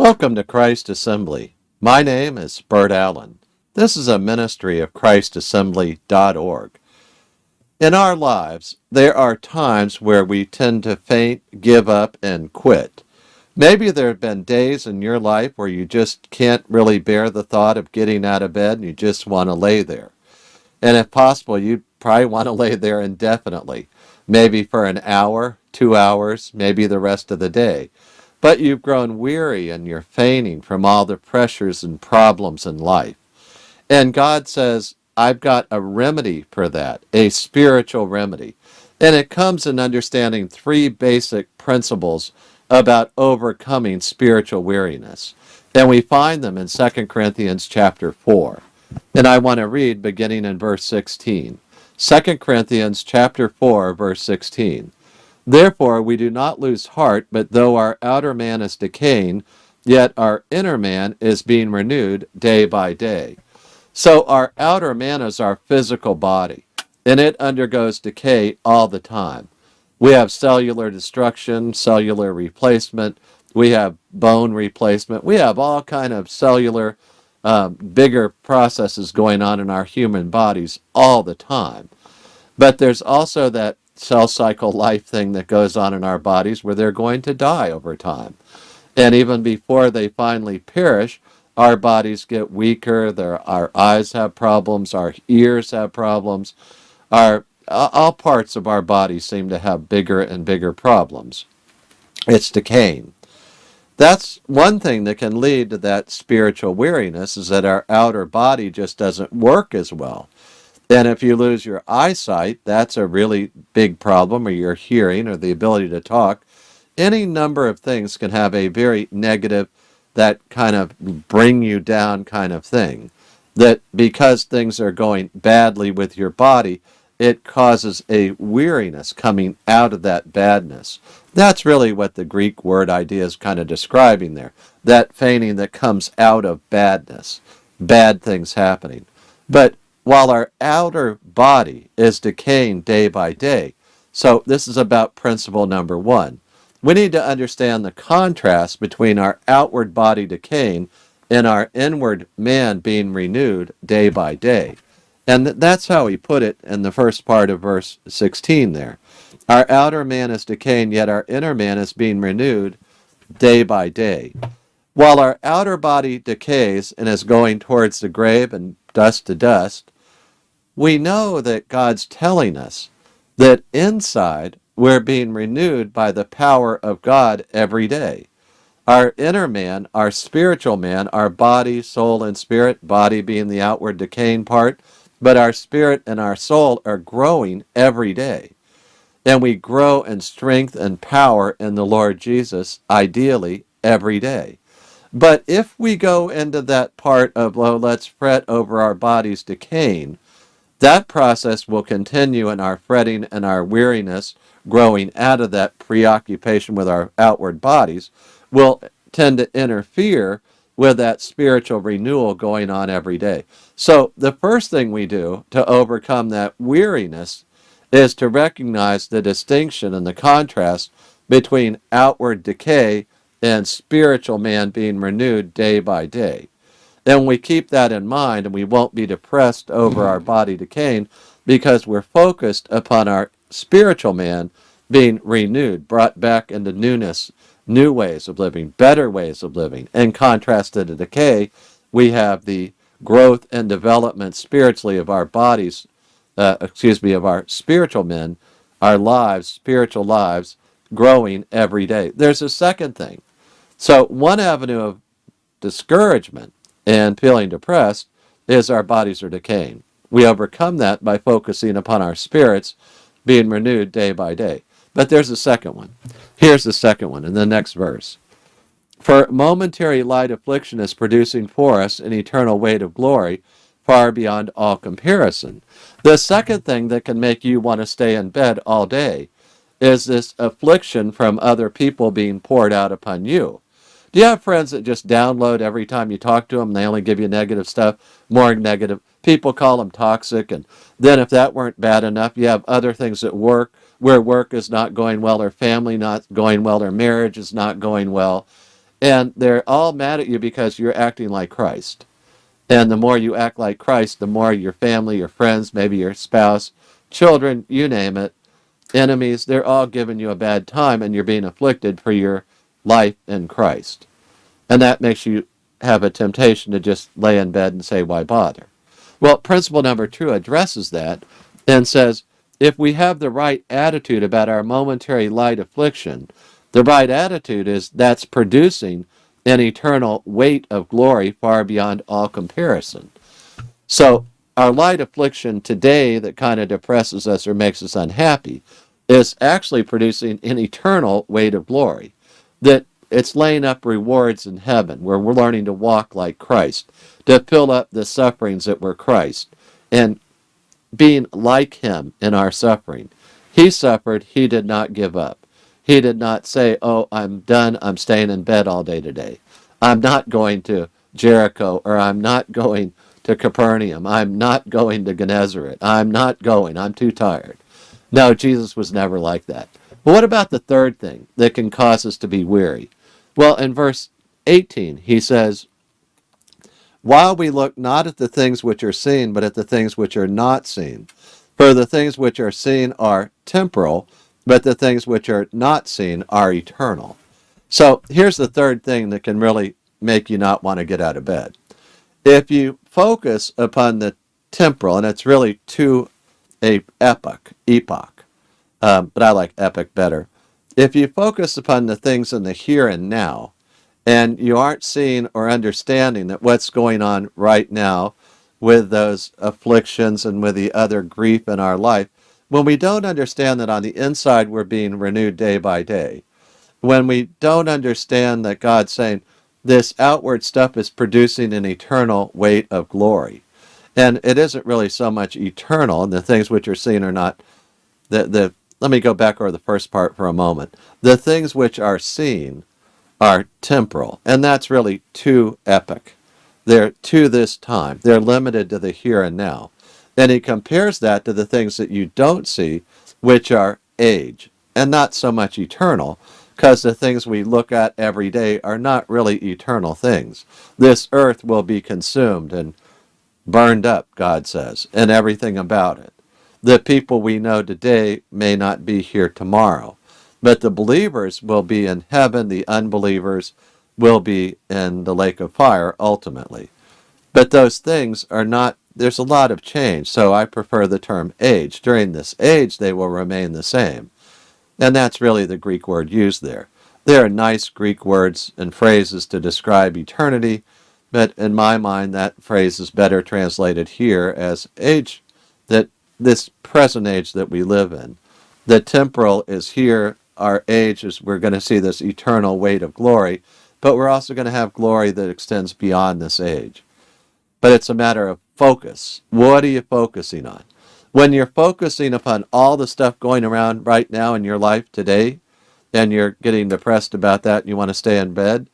Welcome to Christ Assembly. My name is Bert Allen. This is a ministry of christassembly.org. In our lives, there are times where we tend to faint, give up, and quit. Maybe there have been days in your life where you just can't really bear the thought of getting out of bed and you just want to lay there. And if possible, you probably want to lay there indefinitely, maybe for an hour, 2 hours, maybe the rest of the day. But you've grown weary and you're fainting from all the pressures and problems in life. And God says, I've got a remedy for that, a spiritual remedy. And it comes in understanding three basic principles about overcoming spiritual weariness. And we find them in 2 Corinthians chapter 4. And I want to read beginning in verse 16. 2 Corinthians chapter 4, verse 16. Therefore we do not lose heart, but though our outer man is decaying, yet our inner man is being renewed day by day. So our outer man is our physical body, and it undergoes decay all the time. We have cellular destruction, cellular replacement, we have bone replacement, we have all kind of cellular bigger processes going on in our human bodies all the time. But there's also that cell cycle life thing that goes on in our bodies where they're going to die over time. And even before they finally perish, our bodies get weaker, our eyes have problems, our ears have problems, all parts of our body seem to have bigger and bigger problems. It's decaying. That's one thing that can lead to that spiritual weariness, is that our outer body just doesn't work as well. And if you lose your eyesight, that's a really big problem, or your hearing, or the ability to talk. Any number of things can have a very negative, that kind of bring you down kind of thing. That because things are going badly with your body, it causes a weariness coming out of that badness. That's really what the Greek word idea is kind of describing there. That fainting that comes out of badness, bad things happening. But while our outer body is decaying day by day, so this is about principle number one. We need to understand the contrast between our outward body decaying and our inward man being renewed day by day. And that's how he put it in the first part of verse 16 there. Our outer man is decaying, yet our inner man is being renewed day by day. While our outer body decays and is going towards the grave and dust to dust, we know that God's telling us that inside we're being renewed by the power of God every day. Our inner man, our spiritual man, our body, soul, and spirit, body being the outward decaying part, but our spirit and our soul are growing every day. And we grow in strength and power in the Lord Jesus, ideally, every day. But if we go into that part of, oh, let's fret over our bodies decaying, that process will continue in our fretting and our weariness, growing out of that preoccupation with our outward bodies, will tend to interfere with that spiritual renewal going on every day. So the first thing we do to overcome that weariness is to recognize the distinction and the contrast between outward decay and spiritual man being renewed day by day. And we keep that in mind, and we won't be depressed over our body decaying because we're focused upon our spiritual man being renewed, brought back into newness, new ways of living, better ways of living. In contrast to the decay, we have the growth and development spiritually of our bodies, of our spiritual men, our lives, spiritual lives, growing every day. There's a second thing. So one avenue of discouragement and feeling depressed is our bodies are decaying. We overcome that by focusing upon our spirits being renewed day by day. But there's a second one. Here's the second one in the next verse. For momentary light affliction is producing for us an eternal weight of glory far beyond all comparison. The second thing that can make you want to stay in bed all day is this affliction from other people being poured out upon you. Do you have friends that just download every time you talk to them? They only give you negative stuff, more negative. People call them toxic. And then if that weren't bad enough, you have other things at work where work is not going well, or family not going well, or marriage is not going well. And they're all mad at you because you're acting like Christ. And the more you act like Christ, the more your family, your friends, maybe your spouse, children, you name it, enemies, they're all giving you a bad time and you're being afflicted for your life in Christ. And that makes you have a temptation to just lay in bed and say, why bother? Well, principle number 2 addresses that and says, if we have the right attitude about our momentary light affliction, the right attitude is that's producing an eternal weight of glory far beyond all comparison. So our light affliction today that kind of depresses us or makes us unhappy is actually producing an eternal weight of glory. That it's laying up rewards in heaven where we're learning to walk like Christ, to fill up the sufferings that were Christ, and being like him in our suffering. He suffered, he did not give up. He did not say, oh, I'm done, I'm staying in bed all day today. I'm not going to Jericho, or I'm not going to Capernaum. I'm not going to Gennesaret. I'm not going. I'm too tired. No, Jesus was never like that. But what about the third thing that can cause us to be weary? Well, in verse 18, he says, while we look not at the things which are seen, but at the things which are not seen. For the things which are seen are temporal, but the things which are not seen are eternal. So here's the third thing that can really make you not want to get out of bed. If you focus upon the temporal, and it's really epoch, but I like epic better. If you focus upon the things in the here and now, and you aren't seeing or understanding that what's going on right now with those afflictions and with the other grief in our life, when we don't understand that on the inside we're being renewed day by day, when we don't understand that God's saying this outward stuff is producing an eternal weight of glory, and it isn't really so much eternal, and the things which are seen are not, let me go back over the first part for a moment. The things which are seen are temporal, and that's really too epic. They're to this time. They're limited to the here and now. And he compares that to the things that you don't see, which are age, and not so much eternal, because the things we look at every day are not really eternal things. This earth will be consumed and burned up, God says, and everything about it. The people we know today may not be here tomorrow, but the believers will be in heaven, the unbelievers will be in the lake of fire ultimately. But those things are not, there's a lot of change, so I prefer the term age. During this age, they will remain the same. And that's really the Greek word used there. There are nice Greek words and phrases to describe eternity, but in my mind, that phrase is better translated here as age, that this present age that we live in. The temporal is here, our age is, we're going to see this eternal weight of glory, but we're also going to have glory that extends beyond this age. But it's a matter of focus. What are you focusing on? When you're focusing upon all the stuff going around right now in your life today, and you're getting depressed about that and you want to stay in bed,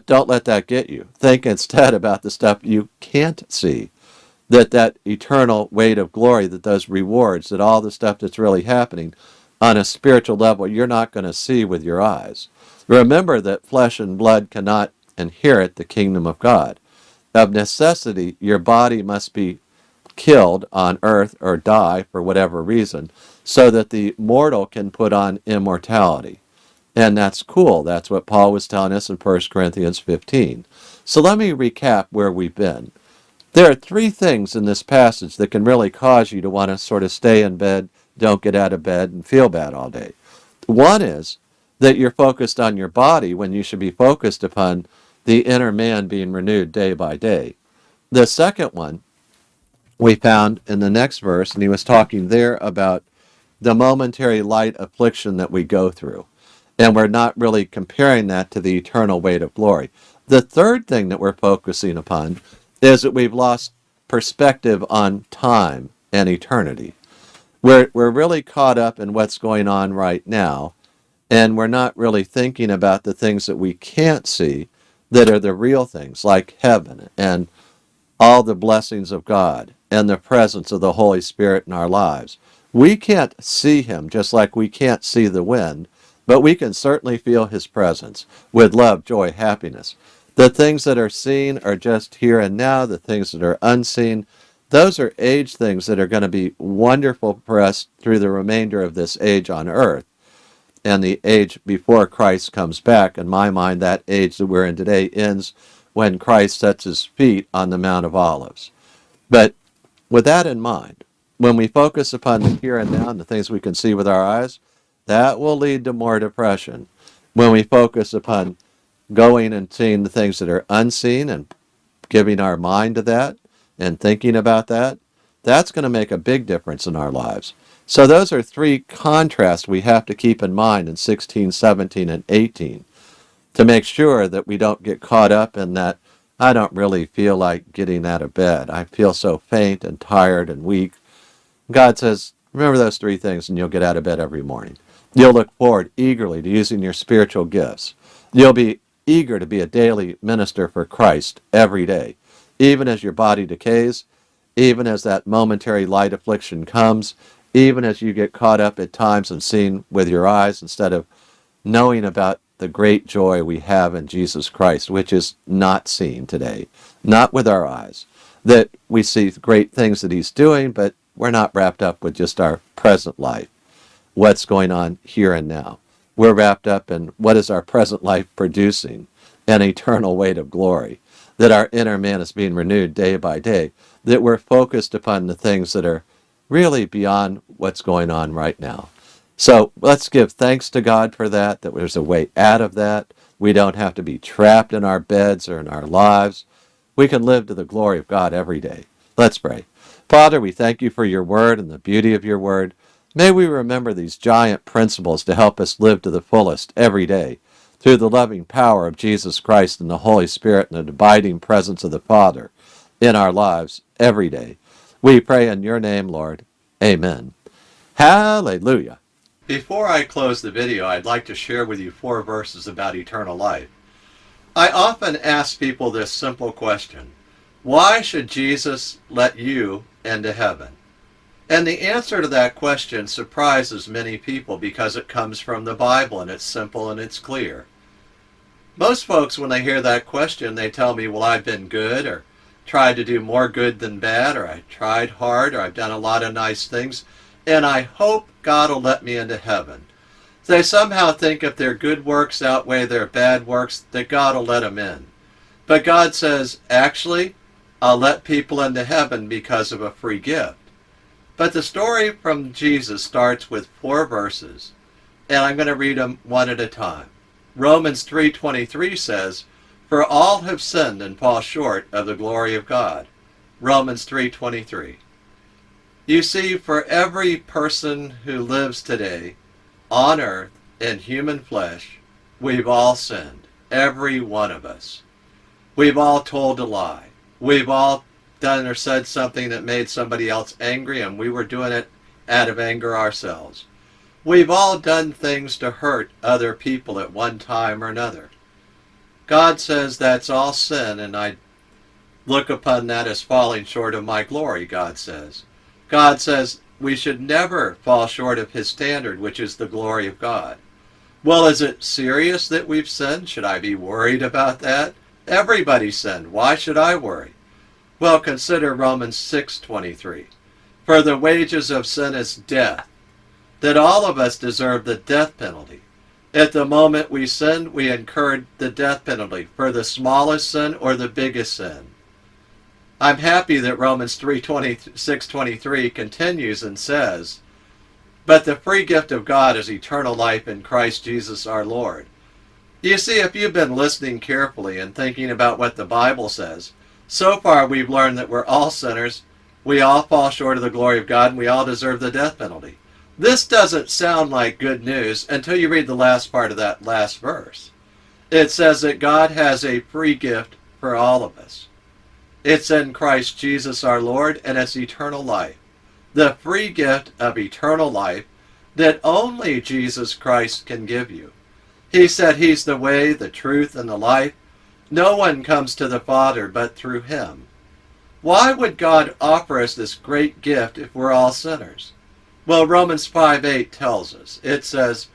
don't let that get you. Think instead about the stuff you can't see. That eternal weight of glory, that those rewards, that all the stuff that's really happening on a spiritual level you're not going to see with your eyes. Remember that flesh and blood cannot inherit the kingdom of God. Of necessity, your body must be killed on earth or die for whatever reason so that the mortal can put on immortality. And that's cool. That's what Paul was telling us in 1 Corinthians 15. So let me recap where we've been. There are three things in this passage that can really cause you to want to sort of stay in bed, don't get out of bed, and feel bad all day. One is that you're focused on your body when you should be focused upon the inner man being renewed day by day. The second one we found in the next verse, and he was talking there about the momentary light affliction that we go through. And we're not really comparing that to the eternal weight of glory. The third thing that we're focusing upon is that we've lost perspective on time and eternity. We're really caught up in what's going on right now, and we're not really thinking about the things that we can't see that are the real things, like heaven and all the blessings of God and the presence of the Holy Spirit in our lives. We can't see him just like we can't see the wind, but we can certainly feel his presence with love, joy, happiness. The things that are seen are just here and now. The things that are unseen, those are age things that are going to be wonderful for us through the remainder of this age on earth and the age before Christ comes back. In my mind, that age that we're in today ends when Christ sets his feet on the Mount of Olives. But with that in mind, when we focus upon the here and now and the things we can see with our eyes, that will lead to more depression. When we focus upon going and seeing the things that are unseen and giving our mind to that and thinking about that, that's going to make a big difference in our lives. So those are three contrasts we have to keep in mind in 16, 17, and 18 to make sure that we don't get caught up in that, I don't really feel like getting out of bed. I feel so faint and tired and weak. God says, remember those three things and you'll get out of bed every morning. You'll look forward eagerly to using your spiritual gifts. You'll be eager to be a daily minister for Christ every day, even as your body decays, even as that momentary light affliction comes, even as you get caught up at times and seeing with your eyes instead of knowing about the great joy we have in Jesus Christ, which is not seen today, not with our eyes. That we see great things that he's doing, but we're not wrapped up with just our present life, what's going on here and now. We're wrapped up in what is our present life producing, an eternal weight of glory, that our inner man is being renewed day by day, that we're focused upon the things that are really beyond what's going on right now. So let's give thanks to God for that, that there's a way out of that. We don't have to be trapped in our beds or in our lives. We can live to the glory of God every day. Let's pray. Father, we thank you for your word and the beauty of your word. May we remember these giant principles to help us live to the fullest every day through the loving power of Jesus Christ and the Holy Spirit and the abiding presence of the Father in our lives every day. We pray in your name, Lord. Amen. Hallelujah. Before I close the video, I'd like to share with you 4 verses about eternal life. I often ask people this simple question: why should Jesus let you into heaven? And the answer to that question surprises many people because it comes from the Bible and it's simple and it's clear. Most folks, when they hear that question, they tell me, well, I've been good, or tried to do more good than bad, or I tried hard, or I've done a lot of nice things, and I hope God will let me into heaven. They somehow think if their good works outweigh their bad works, that God will let them in. But God says, actually, I'll let people into heaven because of a free gift. But the story from Jesus starts with 4 verses, and I'm going to read them one at a time. Romans 3:23 says, "For all have sinned and fall short of the glory of God." Romans 3:23. You see, for every person who lives today on earth in human flesh, we've all sinned, every one of us. We've all told a lie. We've all done or said something that made somebody else angry, and we were doing it out of anger ourselves. We've all done things to hurt other people at one time or another. God says that's all sin, and I look upon that as falling short of my glory, God says. God says we should never fall short of his standard, which is the glory of God. Well, is it serious that we've sinned? Should I be worried about that? Everybody sinned. Why should I worry? Well, consider Romans 6:23. For the wages of sin is death, that all of us deserve the death penalty. At the moment we sinned, we incurred the death penalty for the smallest sin or the biggest sin. I'm happy that Romans 6:23 continues and says, "But the free gift of God is eternal life in Christ Jesus our Lord." You see, if you've been listening carefully and thinking about what the Bible says, so far we've learned that we're all sinners, we all fall short of the glory of God, and we all deserve the death penalty. This doesn't sound like good news until you read the last part of that last verse. It says that God has a free gift for all of us. It's in Christ Jesus our Lord, and it's eternal life. The free gift of eternal life that only Jesus Christ can give you. He said he's the way, the truth, and the life. No one comes to the Father but through him. Why would God offer us this great gift if we're all sinners? Well, Romans 5:8 tells us. It says,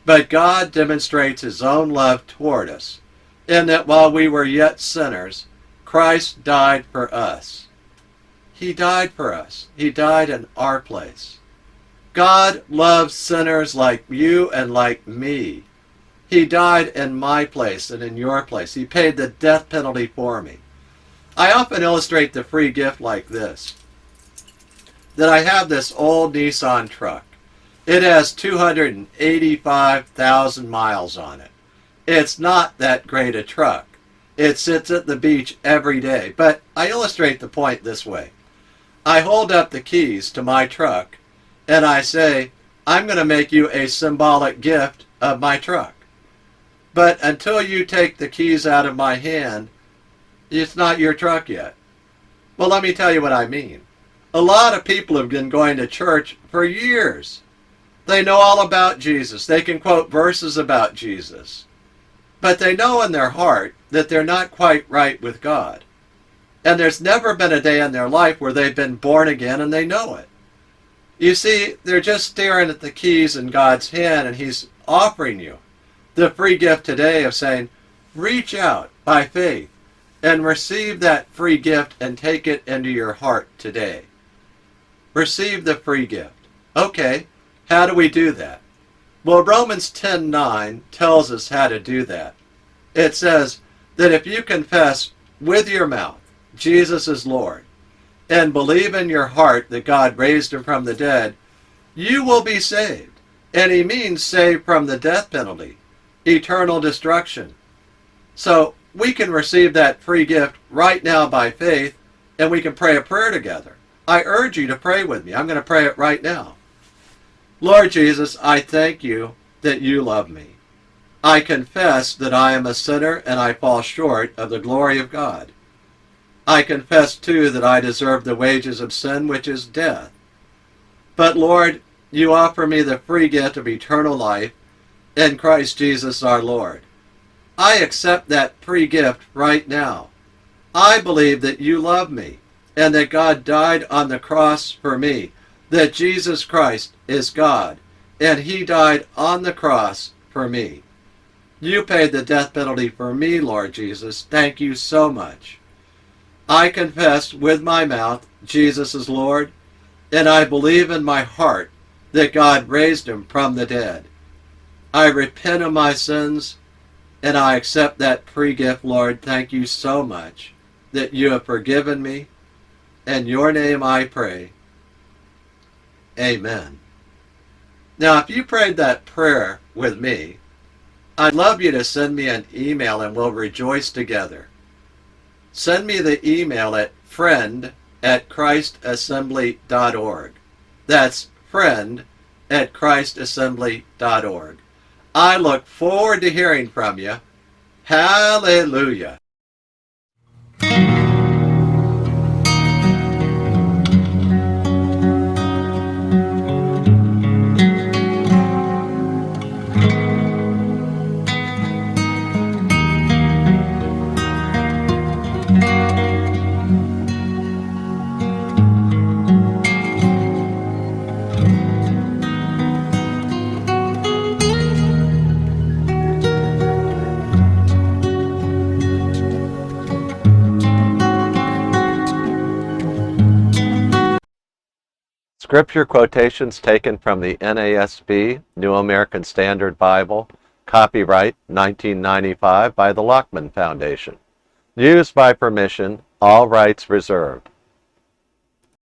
But God demonstrates his own love toward us, in that while we were yet sinners, Christ died for us. He died for us. He died in our place. God loves sinners like you and like me. He died in my place and in your place. He paid the death penalty for me. I often illustrate the free gift like this, that I have this old Nissan truck. It has 285,000 miles on it. It's not that great a truck. It sits at the beach every day. But I illustrate the point this way. I hold up the keys to my truck and I say, I'm going to make you a symbolic gift of my truck. But until you take the keys out of my hand, it's not your truck yet. Well, let me tell you what I mean. A lot of people have been going to church for years. They know all about Jesus. They can quote verses about Jesus. But they know in their heart that they're not quite right with God. And there's never been a day in their life where they've been born again and they know it. You see, they're just staring at the keys in God's hand, and he's offering you the free gift today of saying, reach out by faith and receive that free gift and take it into your heart today. Receive the free gift. Okay, how do we do that? Well, Romans 10:9 tells us how to do that. It says that if you confess with your mouth Jesus is Lord and believe in your heart that God raised him from the dead, you will be saved. And he means saved from the death penalty, eternal destruction. So we can receive that free gift right now by faith, and we can pray a prayer together. I urge you to pray with me. I'm going to pray it right now. Lord Jesus, I thank you that you love me. I confess that I am a sinner and I fall short of the glory of God. I confess too that I deserve the wages of sin, which is death. But Lord, you offer me the free gift of eternal life in Christ Jesus our Lord. I accept that free gift right now. I believe that you love me and that God died on the cross for me, that Jesus Christ is God, and he died on the cross for me. You paid the death penalty for me, Lord Jesus. Thank you so much. I confess with my mouth Jesus is Lord, and I believe in my heart that God raised him from the dead. I repent of my sins, and I accept that free gift, Lord. Thank you so much that you have forgiven me. In your name I pray. Amen. Now, if you prayed that prayer with me, I'd love you to send me an email and we'll rejoice together. Send me the email at friend@christassembly.org. That's friend@christassembly.org. I look forward to hearing from you. Hallelujah. Scripture quotations taken from the NASB, New American Standard Bible, copyright 1995 by the Lockman Foundation. Used by permission, all rights reserved.